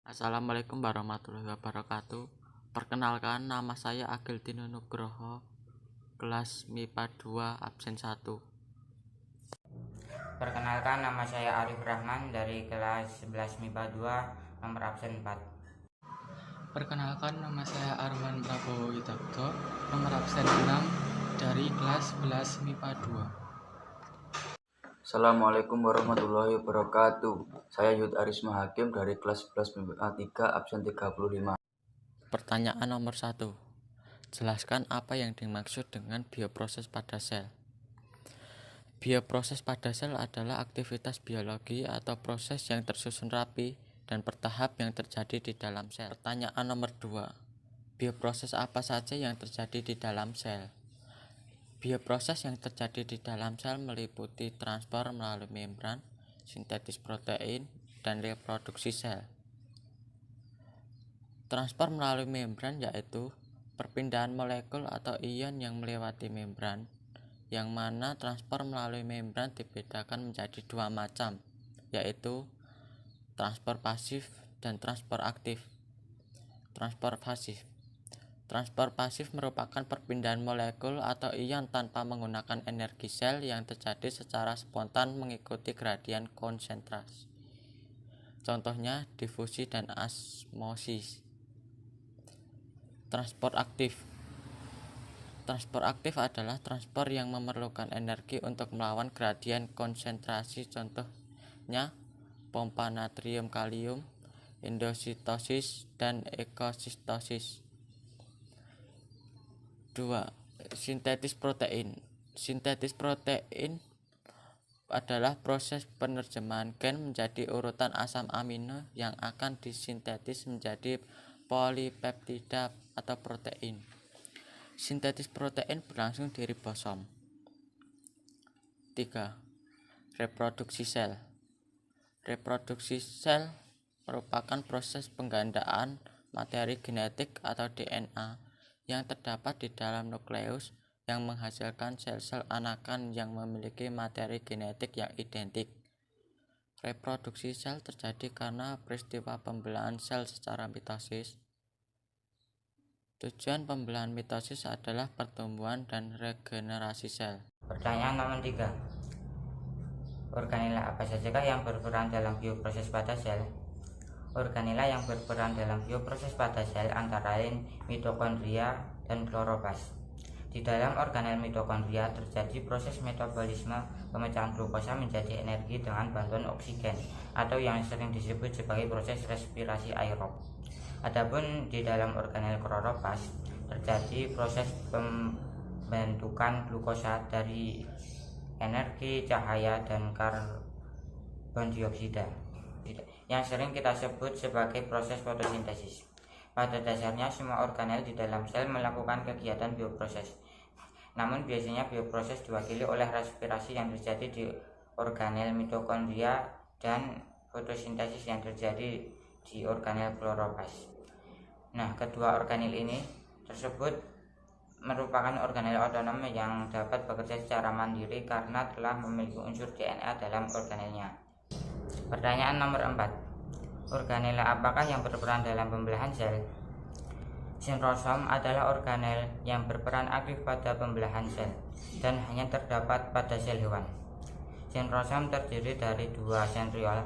Assalamualaikum warahmatullahi wabarakatuh. Perkenalkan, nama saya Agil Tino Nugroho, kelas MIPA 2 absen 1. Perkenalkan, nama saya Arif Rahman dari kelas 11 MIPA 2 nomor absen 4. Perkenalkan, nama saya Arman Prabowo Witabto, nomor absen 6 dari kelas 11 MIPA 2. Assalamualaikum warahmatullahi wabarakatuh. Saya Yud Arisma Hakim dari kelas 11 MIPA 3 absen 35. Pertanyaan nomor 1. Jelaskan apa yang dimaksud dengan bioproses pada sel. Bioproses pada sel adalah aktivitas biologi atau proses yang tersusun rapi dan bertahap yang terjadi di dalam sel. Pertanyaan nomor 2. Bioproses apa saja yang terjadi di dalam sel? Bioproses yang terjadi di dalam sel meliputi transport melalui membran, sintetis protein, dan reproduksi sel. Transport melalui membran yaitu perpindahan molekul atau ion yang melewati membran, yang mana transport melalui membran dibedakan menjadi dua macam, yaitu transport pasif dan transport aktif. Transport pasif merupakan perpindahan molekul atau ion tanpa menggunakan energi sel yang terjadi secara spontan mengikuti gradien konsentrasi. Contohnya difusi dan osmosis. Transport aktif adalah transport yang memerlukan energi untuk melawan gradien konsentrasi, contohnya pompa natrium kalium, endositosis, dan ekosistosis. 2. Sintetis protein. Sintetis protein adalah proses penerjemahan gen menjadi urutan asam amino yang akan disintetis menjadi polipeptida atau protein. Sintetis protein berlangsung di ribosom. 3. Reproduksi sel. Reproduksi sel merupakan proses penggandaan materi genetik atau DNA yang terdapat di dalam nukleus yang menghasilkan sel-sel anakan yang memiliki materi genetik yang identik. Reproduksi sel terjadi karena peristiwa pembelahan sel secara mitosis. Tujuan pembelahan mitosis adalah pertumbuhan dan regenerasi sel. Pertanyaan nomor 3. Organela apa sajakah yang berperan dalam bioproses pada sel? Organela yang berperan dalam bioproses pada sel antara lain mitokondria dan kloroplas. Di dalam organel mitokondria terjadi proses metabolisme pemecahan glukosa menjadi energi dengan bantuan oksigen atau yang sering disebut sebagai proses respirasi aerob. Adapun di dalam organel kloroplas terjadi proses pembentukan glukosa dari energi cahaya dan karbon dioksida yang sering kita sebut sebagai proses fotosintesis. Pada dasarnya semua organel di dalam sel melakukan kegiatan bioproses. Namun biasanya bioproses diwakili oleh respirasi yang terjadi di organel mitokondria dan fotosintesis yang terjadi di organel kloroplas. Nah, kedua organel ini tersebut merupakan organel otonom yang dapat bekerja secara mandiri karena telah memiliki unsur DNA dalam organelnya. Pertanyaan nomor 4. Organela apakah yang berperan dalam pembelahan sel? Sentrosom adalah organel yang berperan aktif pada pembelahan sel dan hanya terdapat pada sel hewan. Sentrosom terdiri dari dua sentriol.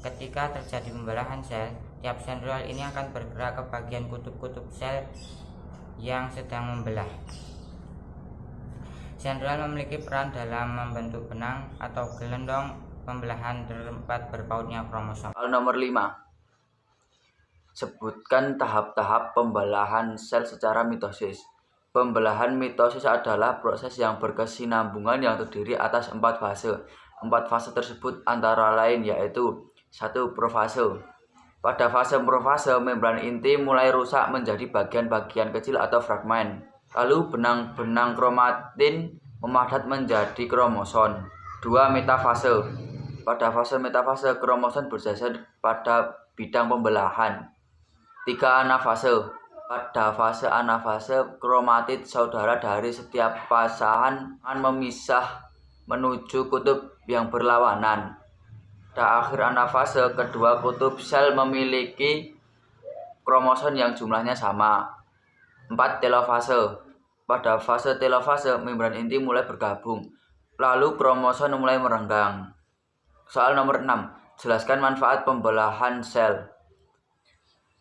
Ketika terjadi pembelahan sel, tiap sentriol ini akan bergerak ke bagian kutub-kutub sel yang sedang membelah. Sentriol memiliki peran dalam membentuk benang atau gelendong pembelahan tempat berpautnya kromosom. Soal nomor 5. Sebutkan tahap-tahap pembelahan sel secara mitosis. Pembelahan mitosis adalah proses yang berkesinambungan yang terdiri atas 4 fase. 4 fase tersebut antara lain yaitu 1. Profase. Pada fase profase, membran inti mulai rusak menjadi bagian-bagian kecil atau fragmen. Lalu benang-benang kromatin memadat menjadi kromosom. 2. Metafase. Pada fase metafase, kromosom bergeser pada bidang pembelahan. 3. Anafase. Pada fase anafase, kromatid saudara dari setiap pasangan memisah menuju kutub yang berlawanan. Pada akhir anafase, kedua kutub sel memiliki kromosom yang jumlahnya sama. 4. Telofase. Pada fase telofase, membran inti mulai bergabung, lalu kromosom mulai merenggang. Soal nomor 6. Jelaskan manfaat pembelahan sel.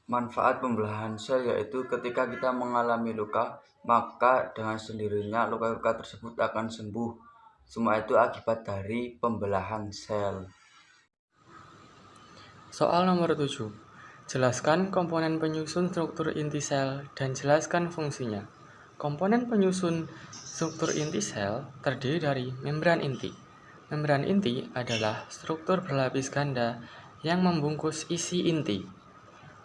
Manfaat pembelahan sel yaitu ketika kita mengalami luka, maka dengan sendirinya luka-luka tersebut akan sembuh. Semua itu akibat dari pembelahan sel. Soal nomor 7. Jelaskan komponen penyusun struktur inti sel dan jelaskan fungsinya. Komponen penyusun struktur inti sel terdiri dari membran inti. Membran inti adalah struktur berlapis ganda yang membungkus isi inti.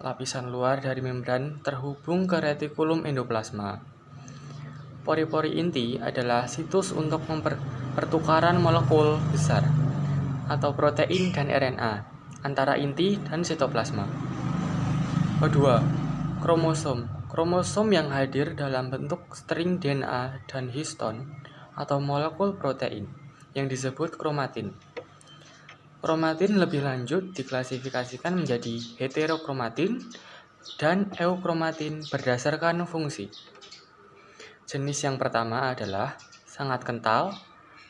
Lapisan luar dari membran terhubung ke retikulum endoplasma. Pori-pori inti adalah situs untuk pertukaran molekul besar atau protein dan RNA antara inti dan sitoplasma. Kedua, kromosom. Kromosom yang hadir dalam bentuk string DNA dan histon atau molekul protein yang disebut kromatin. Kromatin lebih lanjut diklasifikasikan menjadi heterokromatin dan eukromatin berdasarkan fungsi. Jenis yang pertama adalah sangat kental,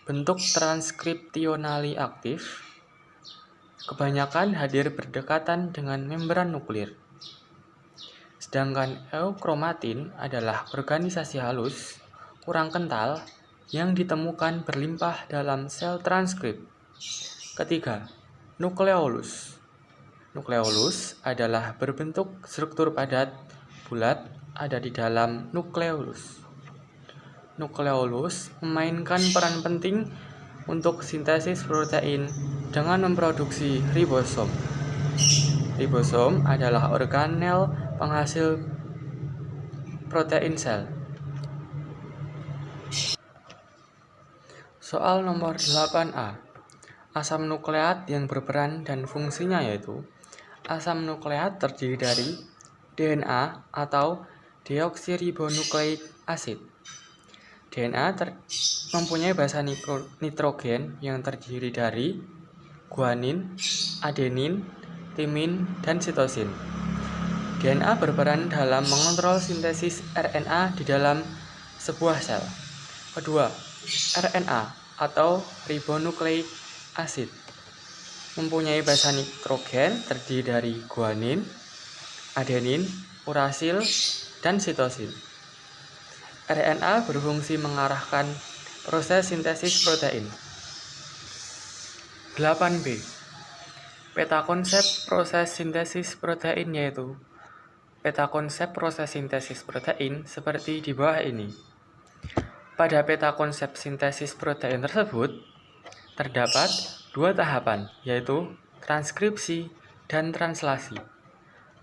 bentuk transkripsionali aktif, kebanyakan hadir berdekatan dengan membran nuklir. Sedangkan eukromatin adalah organisasi halus, kurang kental, yang ditemukan berlimpah dalam sel transkrip. Ketiga, nukleolus. Nukleolus adalah berbentuk struktur padat, bulat, ada di dalam nukleolus. Nukleolus memainkan peran penting untuk sintesis protein dengan memproduksi ribosom. Ribosom adalah organel penghasil protein sel. Soal nomor 8A. Asam nukleat yang berperan dan fungsinya yaitu asam nukleat terdiri dari DNA atau deoksiribonukleik asid. DNA mempunyai basa nitrogen yang terdiri dari guanin, adenin, timin, dan sitosin. DNA berperan dalam mengontrol sintesis RNA di dalam sebuah sel. Kedua, RNA atau ribonukleik asid mempunyai basa nitrogen terdiri dari guanin, adenin, urasil, dan sitosin. RNA berfungsi mengarahkan proses sintesis protein. 8B. Peta konsep proses sintesis protein yaitu peta konsep proses sintesis protein seperti di bawah ini. Pada peta konsep sintesis protein tersebut terdapat dua tahapan, yaitu transkripsi dan translasi.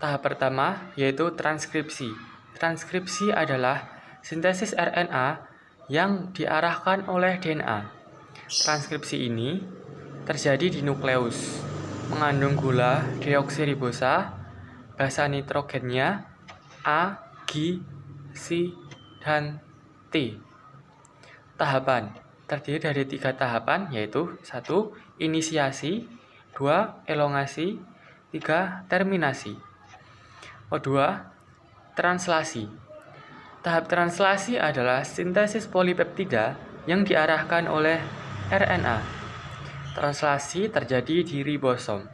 Tahap pertama yaitu transkripsi. Transkripsi adalah sintesis RNA yang diarahkan oleh DNA. Transkripsi ini terjadi di nukleus, mengandung gula deoksiribosa, basa nitrogennya A, G, C, dan T. Tahapan terdiri dari 3 tahapan yaitu 1. Inisiasi, 2. Elongasi, 3. Terminasi. Kedua, translasi. Tahap translasi adalah sintesis polipeptida yang diarahkan oleh RNA. Translasi terjadi di ribosom.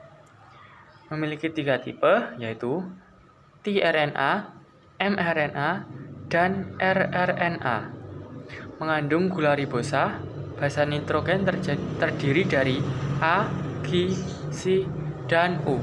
Memiliki 3 tipe yaitu tRNA, mRNA, dan rRNA. Mengandung gula ribosa, basa nitrogen terdiri dari A, G, C, dan U.